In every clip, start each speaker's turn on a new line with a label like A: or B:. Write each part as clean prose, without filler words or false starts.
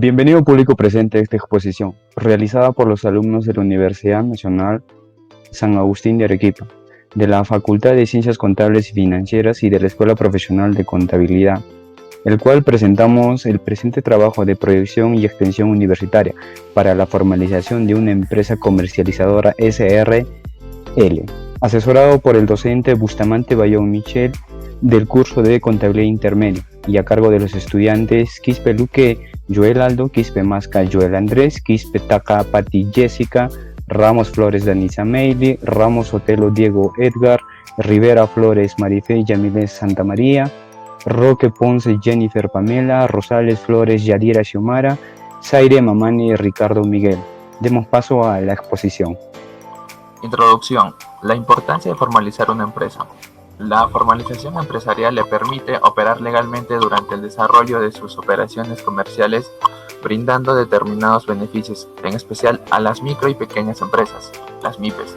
A: Bienvenido público presente a esta exposición, realizada por los alumnos de la Universidad Nacional San Agustín de Arequipa, de la Facultad de Ciencias Contables y Financieras y de la Escuela Profesional de Contabilidad, el cual presentamos el presente trabajo de proyección y extensión universitaria para la formalización de una empresa comercializadora SRL, asesorado por el docente Bustamante Bayón Michel del curso de Contabilidad Intermedio y a cargo de los estudiantes Quispe Luque Joel Aldo, Quispe Masca Joel Andrés, Quispe Taca Pati Jessica, Ramos Flores Danisa Meili, Ramos Otelo Diego Edgar, Rivera Flores Marife Yamiles Santa María, Roque Ponce Jennifer Pamela, Rosales Flores Yadira Xiomara, Zaire Mamani Ricardo Miguel. Demos paso a la exposición.
B: Introducción. La importancia de formalizar una empresa. La formalización empresarial le permite operar legalmente durante el desarrollo de sus operaciones comerciales, brindando determinados beneficios, en especial a las micro y pequeñas empresas, las MIPES,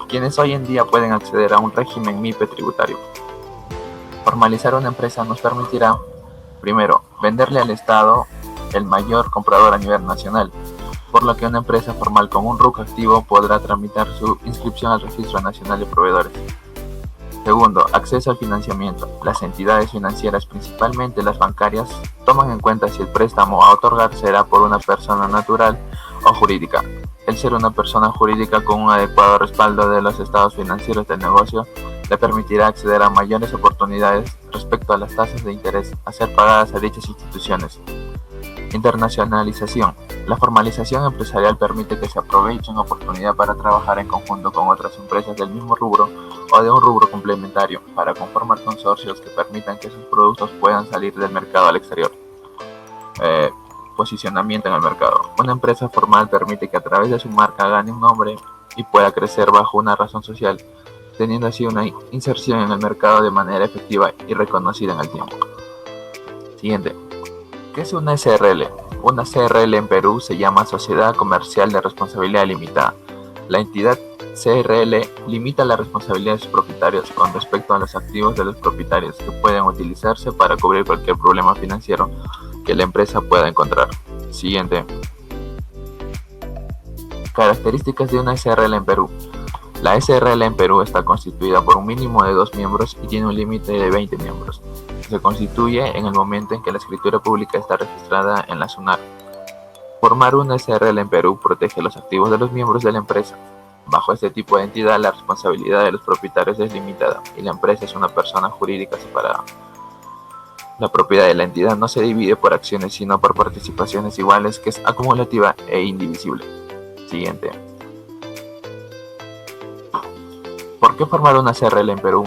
B: quienes hoy en día pueden acceder a un régimen MIPE tributario. Formalizar una empresa nos permitirá, primero, venderle al Estado, el mayor comprador a nivel nacional, por lo que una empresa formal con un RUC activo podrá tramitar su inscripción al Registro Nacional de Proveedores. Segundo, acceso al financiamiento. Las entidades financieras, principalmente las bancarias, toman en cuenta si el préstamo a otorgar será por una persona natural o jurídica. El ser una persona jurídica con un adecuado respaldo de los estados financieros del negocio le permitirá acceder a mayores oportunidades respecto a las tasas de interés a ser pagadas a dichas instituciones. Internacionalización. La formalización empresarial permite que se aproveche una oportunidad para trabajar en conjunto con otras empresas del mismo rubro o de un rubro complementario para conformar consorcios que permitan que sus productos puedan salir del mercado al exterior. Posicionamiento en el mercado. Una empresa formal permite que a través de su marca gane un nombre y pueda crecer bajo una razón social, teniendo así una inserción en el mercado de manera efectiva y reconocida en el tiempo. Siguiente. ¿Qué es una SRL? Una CRL en Perú se llama Sociedad Comercial de Responsabilidad Limitada. La entidad CRL limita la responsabilidad de sus propietarios con respecto a los activos de los propietarios que pueden utilizarse para cubrir cualquier problema financiero que la empresa pueda encontrar. Siguiente. Características de una SRL en Perú. La SRL en Perú está constituida por un mínimo de 2 miembros y tiene un límite de 20 miembros. Se constituye en el momento en que la escritura pública está registrada en la SUNAT. Formar una SRL en Perú protege los activos de los miembros de la empresa. Bajo este tipo de entidad, la responsabilidad de los propietarios es limitada y la empresa es una persona jurídica separada. La propiedad de la entidad no se divide por acciones, sino por participaciones iguales, que es acumulativa e indivisible. Siguiente. ¿Por qué formar una SRL en Perú?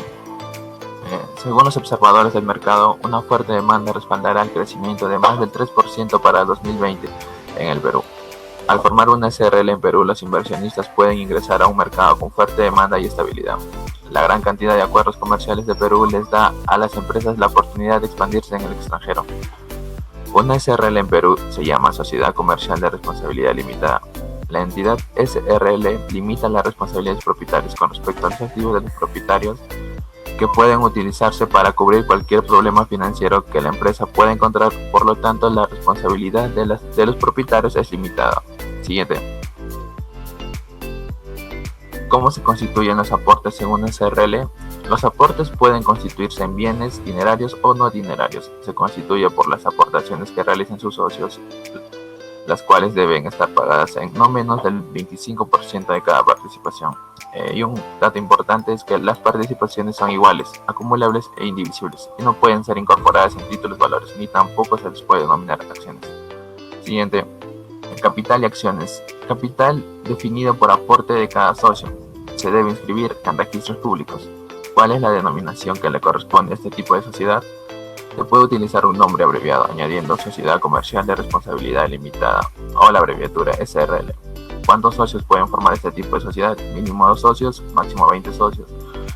B: Según los observadores del mercado, una fuerte demanda respaldará el crecimiento de más del 3% para el 2020 en el Perú. Al formar una SRL en Perú, los inversionistas pueden ingresar a un mercado con fuerte demanda y estabilidad. La gran cantidad de acuerdos comerciales de Perú les da a las empresas la oportunidad de expandirse en el extranjero. Una SRL en Perú se llama Sociedad Comercial de Responsabilidad Limitada. La entidad SRL limita las responsabilidades propietarias con respecto a los activos de los propietarios que pueden utilizarse para cubrir cualquier problema financiero que la empresa pueda encontrar, por lo tanto la responsabilidad de los propietarios es limitada. Siguiente. ¿Cómo se constituyen los aportes en una SRL? Los aportes pueden constituirse en bienes dinerarios o no dinerarios. Se constituye por las aportaciones que realicen sus socios, las cuales deben estar pagadas en no menos del 25% de cada participación. Y un dato importante es que las participaciones son iguales, acumulables e indivisibles, y no pueden ser incorporadas en títulos valores, ni tampoco se les puede denominar acciones. Siguiente. Capital y acciones. Capital definido por aporte de cada socio. Se debe inscribir en registros públicos. ¿Cuál es la denominación que le corresponde a este tipo de sociedad? Se puede utilizar un nombre abreviado, añadiendo Sociedad Comercial de Responsabilidad Limitada o la abreviatura SRL. ¿Cuántos socios pueden formar este tipo de sociedad? Mínimo 2 socios, máximo 20 socios.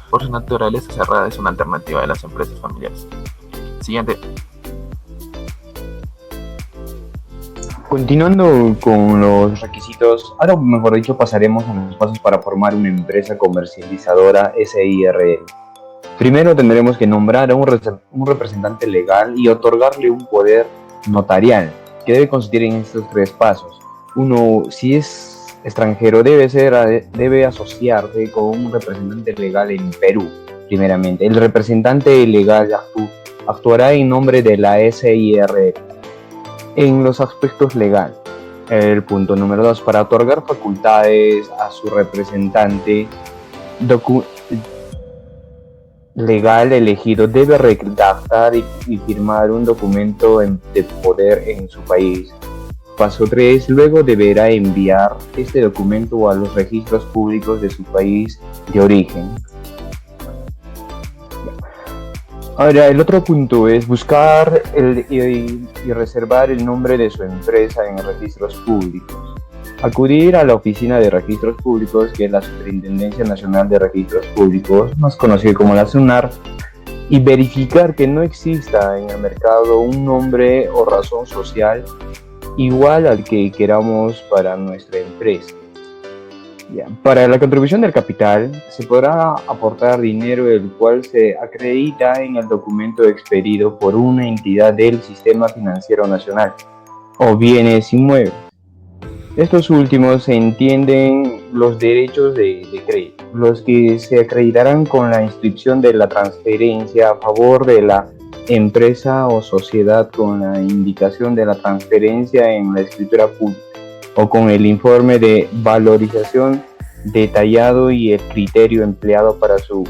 B: Por su naturaleza cerrada, es una alternativa de las empresas familiares. Siguiente.
A: Continuando con los requisitos, ahora mejor dicho pasaremos a los pasos para formar una empresa comercializadora SIRL. Primero tendremos que nombrar a un representante legal y otorgarle un poder notarial que debe consistir en estos tres pasos. Uno, si es extranjero, debe asociarse con un representante legal en Perú, primeramente. El representante legal actuará en nombre de la SIR en los aspectos legales. El punto número 2, para otorgar facultades a su representante legal elegido, debe redactar y firmar un documento de poder en su país. Paso 3, luego deberá enviar este documento a los registros públicos de su país de origen. Ahora, el otro punto es buscar y reservar el nombre de su empresa en registros públicos. Acudir a la Oficina de Registros Públicos, que es la Superintendencia Nacional de Registros Públicos, más conocida como la SUNAR, y verificar que no exista en el mercado un nombre o razón social igual al que queramos para nuestra empresa. Para la contribución del capital, se podrá aportar dinero el cual se acredita en el documento expedido por una entidad del Sistema Financiero Nacional, o bienes inmuebles. Estos últimos se entienden los derechos de crédito, los que se acreditarán con la inscripción de la transferencia a favor de la empresa o sociedad con la indicación de la transferencia en la escritura pública o con el informe de valorización detallado y el criterio empleado para su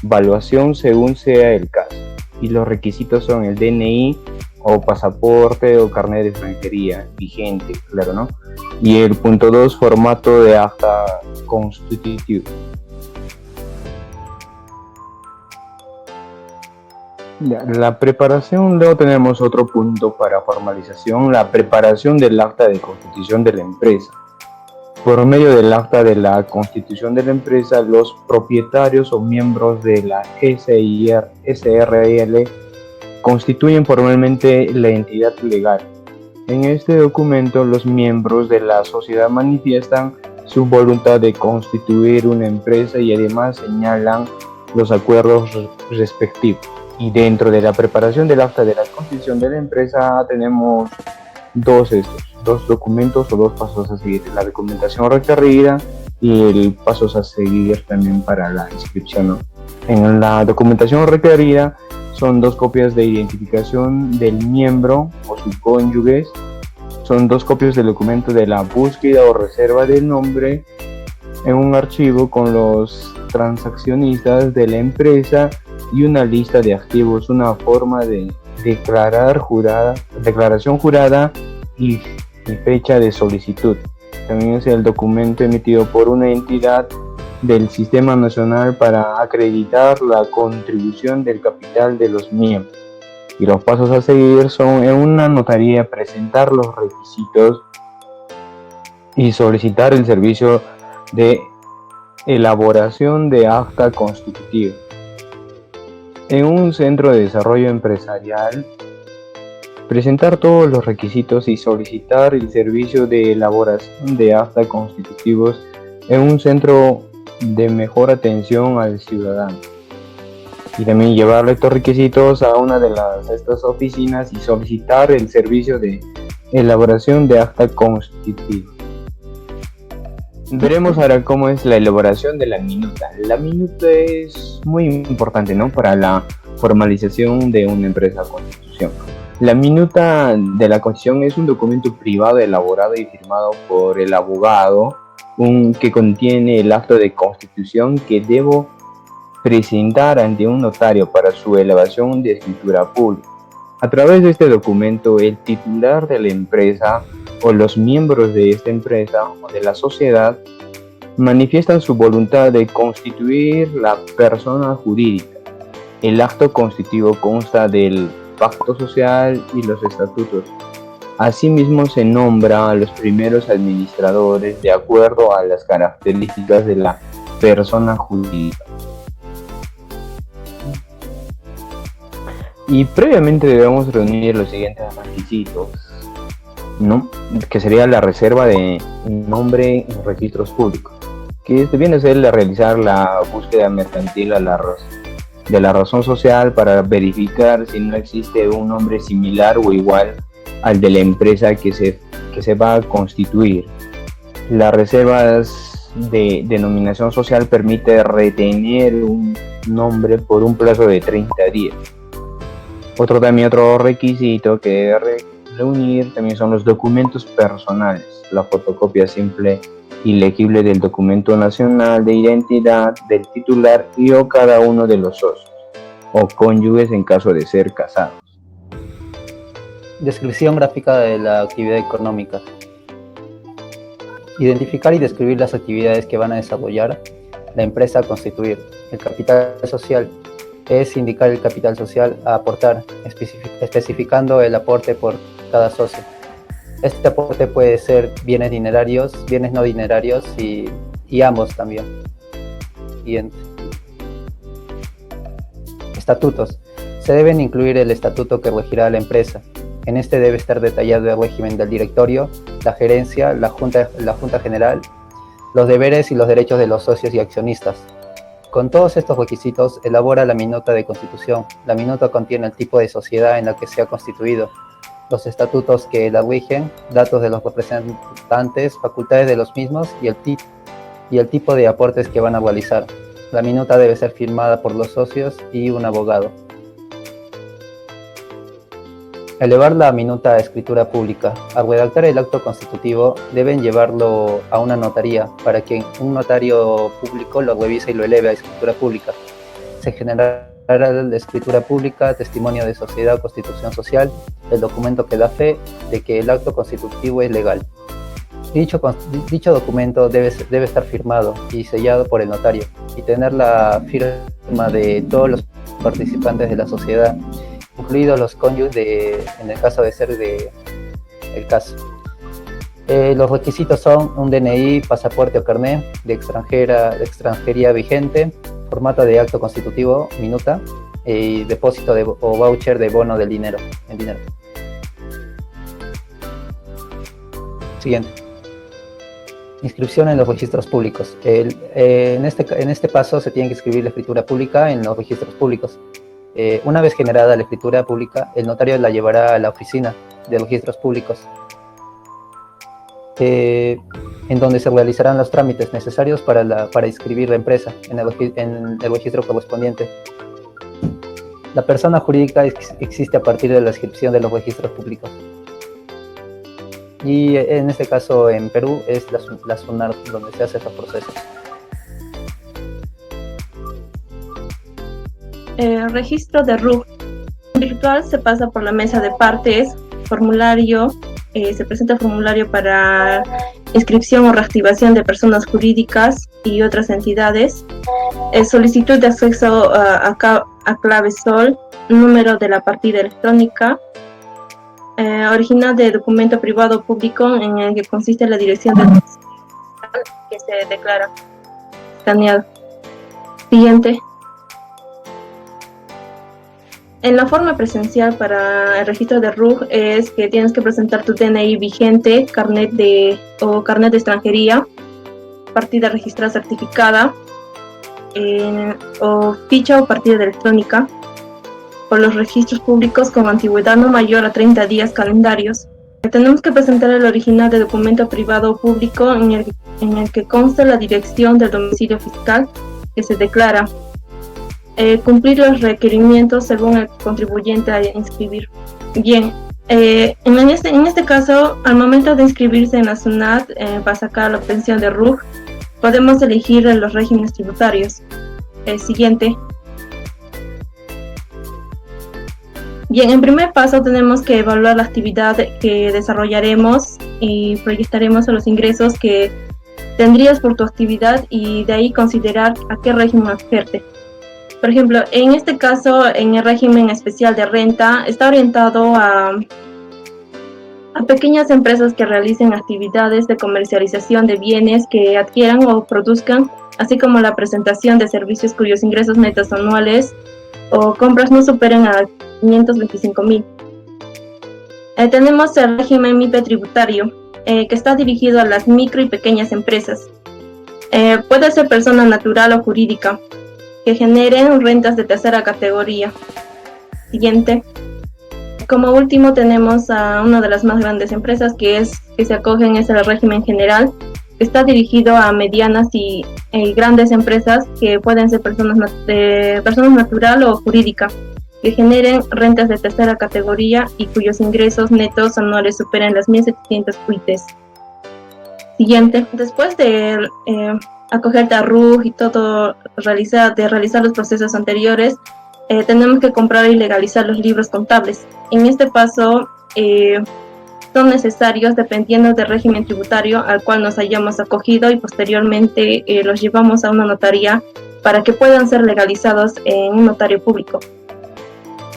A: valuación según sea el caso. Y los requisitos son el DNI o pasaporte o carnet de extranjería vigente, claro, ¿no? Y el punto 2, formato de acta constitutiva. La preparación, luego tenemos otro punto para formalización, la preparación del acta de constitución de la empresa. Por medio del acta de la constitución de la empresa, los propietarios o miembros de la SRL constituyen formalmente la entidad legal. En este documento, los miembros de la sociedad manifiestan su voluntad de constituir una empresa y además señalan los acuerdos respectivos. Y dentro de la preparación del acta de la constitución de la empresa tenemos dos documentos o dos pasos a seguir: la documentación requerida y el pasos a seguir también para la inscripción, ¿no? En la documentación requerida son 2 copias de identificación del miembro o su cónyuge, son 2 copias del documento de la búsqueda o reserva del nombre en un archivo con los transaccionistas de la empresa y una lista de activos, una forma de declaración jurada y fecha de solicitud. También es el documento emitido por una entidad del Sistema Nacional para acreditar la contribución del capital de los miembros. Y los pasos a seguir son: en una notaría presentar los requisitos y solicitar el servicio de elaboración de acta constitutiva. En un centro de desarrollo empresarial, presentar todos los requisitos y solicitar el servicio de elaboración de acta constitutivos en un centro de mejor atención al ciudadano. Y también llevar estos requisitos a una de estas oficinas y solicitar el servicio de elaboración de acta constitutiva. Veremos ahora cómo es la elaboración de la minuta. La minuta es muy importante, ¿no?, para la formalización de una empresa constitución. La minuta de la constitución es un documento privado elaborado y firmado por el abogado, que contiene el acto de constitución que debo presentar ante un notario para su elevación de escritura pública. A través de este documento, el titular de la empresa o los miembros de esta empresa o de la sociedad manifiestan su voluntad de constituir la persona jurídica. El acto constitutivo consta del pacto social y los estatutos. Asimismo, se nombra a los primeros administradores de acuerdo a las características de la persona jurídica. Y previamente debemos reunir los siguientes requisitos, ¿no?, que sería la reserva de nombre en registros públicos, que viene a ser realizar la búsqueda mercantil de la razón social para verificar si no existe un nombre similar o igual al de la empresa que se va a constituir. Las reservas de denominación social permite retener un nombre por un plazo de 30 días. Otro requisito que debe reunir también son los documentos personales, la fotocopia simple y legible del documento nacional de identidad del titular y o cada uno de los socios o cónyuges en caso de ser casados.
C: Descripción gráfica de la actividad económica. Identificar y describir las actividades que van a desarrollar la empresa a constituir. El capital social es indicar el capital social a aportar, especificando el aporte por cada socio. Este aporte puede ser bienes dinerarios, bienes no dinerarios y ambos también. Siguiente. Estatutos. Se deben incluir el estatuto que regirá a la empresa. En este debe estar detallado el régimen del directorio, la gerencia, la junta general, los deberes y los derechos de los socios y accionistas. Con todos estos requisitos, elabora la minuta de constitución. La minuta contiene el tipo de sociedad en la que se ha constituido, los estatutos que la rigen, datos de los representantes, facultades de los mismos y el tipo de aportes que van a realizar. La minuta debe ser firmada por los socios y un abogado. Elevar la minuta a escritura pública. Al redactar el acto constitutivo, deben llevarlo a una notaría para que un notario público lo revise y lo eleve a escritura pública. Se generará la escritura pública, testimonio de sociedad o constitución social, el documento que da fe de que el acto constitutivo es legal. Dicho documento debe estar firmado y sellado por el notario y tener la firma de todos los participantes de la sociedad, incluidos los cónyuges en el caso de ser el caso. Los requisitos son un DNI, pasaporte o carnet de extranjería vigente, formato de acto constitutivo, minuta, y depósito o voucher de bono del dinero, en dinero. Siguiente. Inscripción en los registros públicos. En este paso se tiene que inscribir la escritura pública en los registros públicos. Una vez generada la escritura pública, el notario la llevará a la oficina de registros públicos, en donde se realizarán los trámites necesarios para inscribir la empresa en el registro correspondiente. La persona jurídica existe a partir de la inscripción de los registros públicos. Y en este caso, en Perú, es la SUNAT donde se hace este proceso.
D: Registro de RUG virtual se pasa por la mesa de partes, formulario, se presenta el formulario para inscripción o reactivación de personas jurídicas y otras entidades, solicitud de acceso a clave SOL, número de la partida electrónica, original de documento privado o público en el que consiste la dirección del que se declara escaneado. Siguiente. En la forma presencial para el registro de RUG es que tienes que presentar tu DNI vigente, carnet de extranjería, partida registrada certificada, o ficha o partida electrónica por los registros públicos con antigüedad no mayor a 30 días calendarios. Tenemos que presentar el original de documento privado o público en el que consta la dirección del domicilio fiscal que se declara. Cumplir los requerimientos según el contribuyente a inscribir. Bien, en este caso, al momento de inscribirse en la SUNAT para sacar la obtención de RUG, podemos elegir los regímenes tributarios. Siguiente. Bien, en primer paso tenemos que evaluar la actividad que desarrollaremos y proyectaremos a los ingresos que tendrías por tu actividad y de ahí considerar a qué régimen acogerte. Por ejemplo, en este caso, en el régimen especial de renta, está orientado a pequeñas empresas que realicen actividades de comercialización de bienes que adquieran o produzcan, así como la presentación de servicios cuyos ingresos netos anuales o compras no superen a 525,000. Tenemos el régimen MIPE tributario, que está dirigido a las micro y pequeñas empresas. Puede ser persona natural o jurídica, que generen rentas de tercera categoría. Siguiente. como último tenemos a una de las más grandes empresas que se acogen es el régimen general, que está dirigido a medianas y grandes empresas que pueden ser personas natural o jurídica, que generen rentas de tercera categoría y cuyos ingresos netos anuales superen las 1.700 UITs. Siguiente, después de acogerte a RUG y todo, realizar los procesos anteriores, tenemos que comprar y legalizar los libros contables. En este paso son necesarios dependiendo del régimen tributario al cual nos hayamos acogido y posteriormente los llevamos a una notaría para que puedan ser legalizados en un notario público.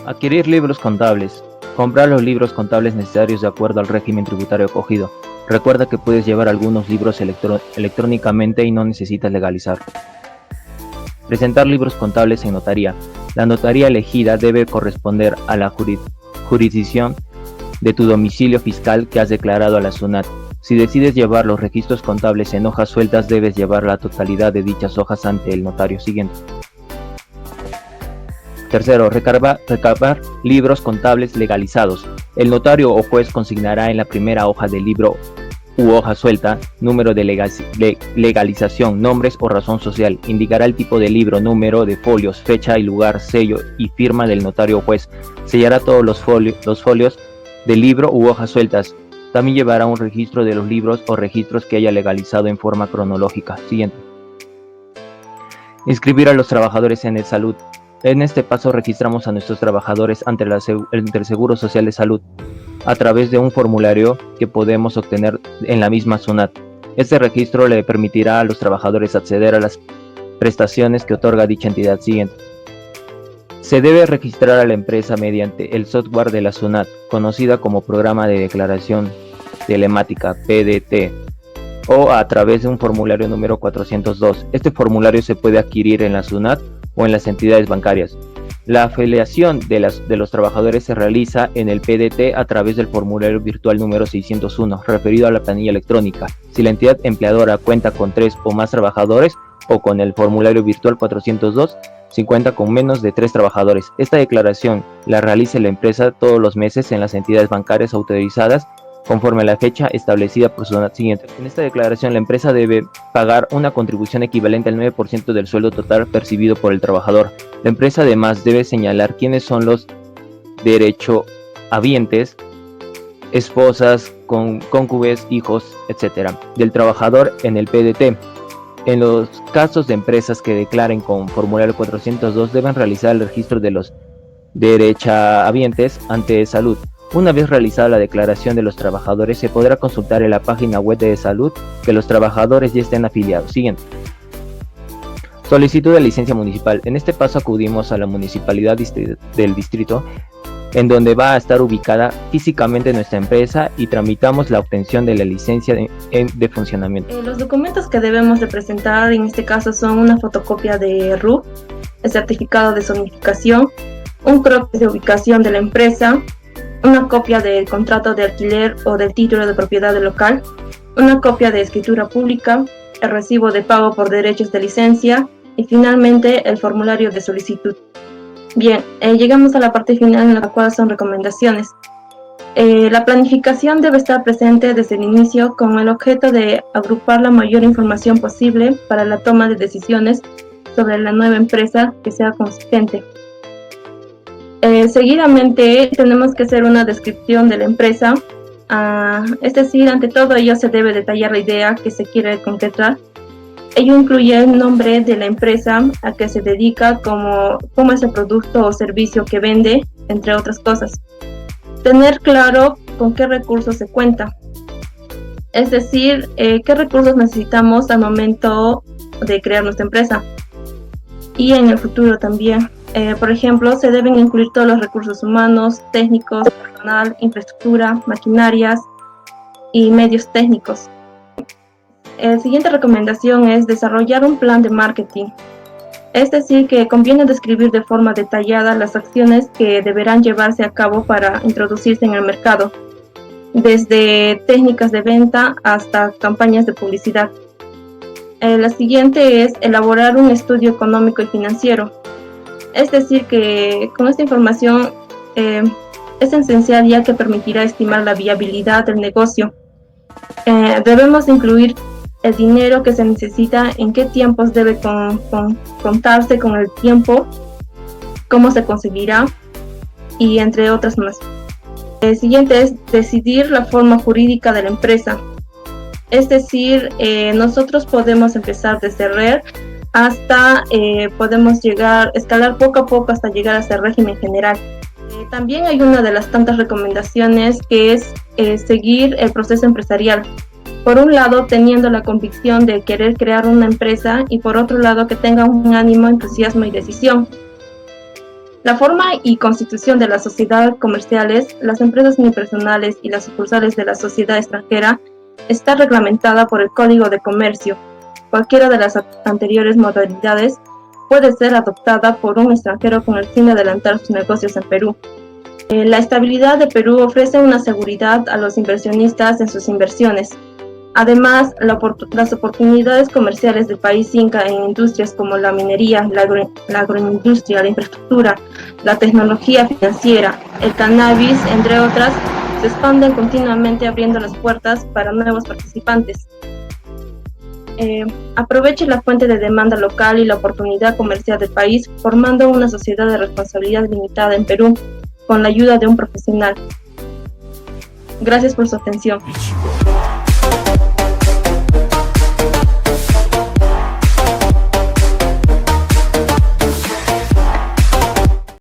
E: Adquirir libros contables. Comprar los libros contables necesarios de acuerdo al régimen tributario acogido. Recuerda que puedes llevar algunos libros electrónicamente y no necesitas legalizar. Presentar libros contables en notaría. La notaría elegida debe corresponder a la jurisdicción de tu domicilio fiscal que has declarado a la SUNAT. Si decides llevar los registros contables en hojas sueltas, debes llevar la totalidad de dichas hojas ante el notario siguiente. Tercero, recabar libros contables legalizados. El notario o juez consignará en la primera hoja del libro u hoja suelta número de legalización, nombres o razón social. Indicará el tipo de libro, número de folios, fecha y lugar, sello y firma del notario o juez. Sellará todos los folios del libro u hojas sueltas. También llevará un registro de los libros o registros que haya legalizado en forma cronológica. Siguiente. Inscribir a los trabajadores en el salud. En este paso registramos a nuestros trabajadores ante el Seguro Social de Salud a través de un formulario que podemos obtener en la misma SUNAT. Este registro le permitirá a los trabajadores acceder a las prestaciones que otorga dicha entidad. Siguiente. Se debe registrar a la empresa mediante el software de la SUNAT, conocida como Programa de Declaración Telemática, PDT, o a través de un formulario número 402. Este formulario se puede adquirir en la SUNAT o en las entidades bancarias. La afiliación de los trabajadores se realiza en el PDT a través del formulario virtual número 601, referido a la planilla electrónica. Si la entidad empleadora cuenta con 3 o más trabajadores, o con el formulario virtual 402, si cuenta con menos de 3 trabajadores. Esta declaración la realiza la empresa todos los meses en las entidades bancarias autorizadas conforme a la fecha establecida por SUNAT. Siguiente. En esta declaración la empresa debe pagar una contribución equivalente al 9% del sueldo total percibido por el trabajador. La empresa además debe señalar quiénes son los derechohabientes, esposas, cónyuges, hijos, etc. del trabajador en el PDT. En los casos de empresas que declaren con formulario 402 deben realizar el registro de los derechohabientes ante Salud. Una vez realizada la declaración de los trabajadores, se podrá consultar en la página web de Salud que los trabajadores ya estén afiliados. Siguiente. Solicitud de licencia municipal. En este paso acudimos a la municipalidad del distrito, en donde va a estar ubicada físicamente nuestra empresa, y tramitamos la obtención de la licencia de funcionamiento.
D: Los documentos que debemos de presentar en este caso son una fotocopia de RUG, el certificado de zonificación, un croquis de ubicación de la empresa, una copia del contrato de alquiler o del título de propiedad del local, una copia de escritura pública, el recibo de pago por derechos de licencia y finalmente el formulario de solicitud. Bien, llegamos a la parte final en la cual son recomendaciones. La planificación debe estar presente desde el inicio con el objeto de agrupar la mayor información posible para la toma de decisiones sobre la nueva empresa que sea consistente. Seguidamente tenemos que hacer una descripción de la empresa, es decir, ante todo ello se debe detallar la idea que se quiere concretar. Ello incluye el nombre de la empresa, a qué se dedica, cómo es el producto o servicio que vende, entre otras cosas. Tener claro con qué recursos se cuenta, es decir, qué recursos necesitamos al momento de crear nuestra empresa y en el futuro también. Por ejemplo, se deben incluir todos los recursos humanos, técnicos, personal, infraestructura, maquinarias y medios técnicos. La siguiente recomendación es desarrollar un plan de marketing. Es decir, que conviene describir de forma detallada las acciones que deberán llevarse a cabo para introducirse en el mercado, desde técnicas de venta hasta campañas de publicidad. La siguiente es elaborar un estudio económico y financiero. Es decir, que con esta información es esencial ya que permitirá estimar la viabilidad del negocio. Debemos incluir el dinero que se necesita, en qué tiempos debe contarse con el tiempo, cómo se conseguirá y entre otras más. El siguiente es decidir la forma jurídica de la empresa. Es decir, nosotros podemos empezar desde RER hasta podemos escalar poco a poco hasta llegar a ese régimen general. También hay una de las tantas recomendaciones que es seguir el proceso empresarial. Por un lado, teniendo la convicción de querer crear una empresa y por otro lado, que tenga un ánimo, entusiasmo y decisión. La forma y constitución de las sociedades comerciales, las empresas unipersonales y las sucursales de la sociedad extranjera está reglamentada por el Código de Comercio. Cualquiera de las anteriores modalidades puede ser adoptada por un extranjero con el fin de adelantar sus negocios en Perú. La estabilidad de Perú ofrece una seguridad a los inversionistas en sus inversiones. Además, las oportunidades comerciales del país Inca en industrias como la minería, la agroindustria, la infraestructura, la tecnología financiera, el cannabis, entre otras, se expanden continuamente abriendo las puertas para nuevos participantes. Aproveche la fuente de demanda local y la oportunidad comercial del país formando una sociedad de responsabilidad limitada en Perú con la ayuda de un profesional. Gracias por su atención.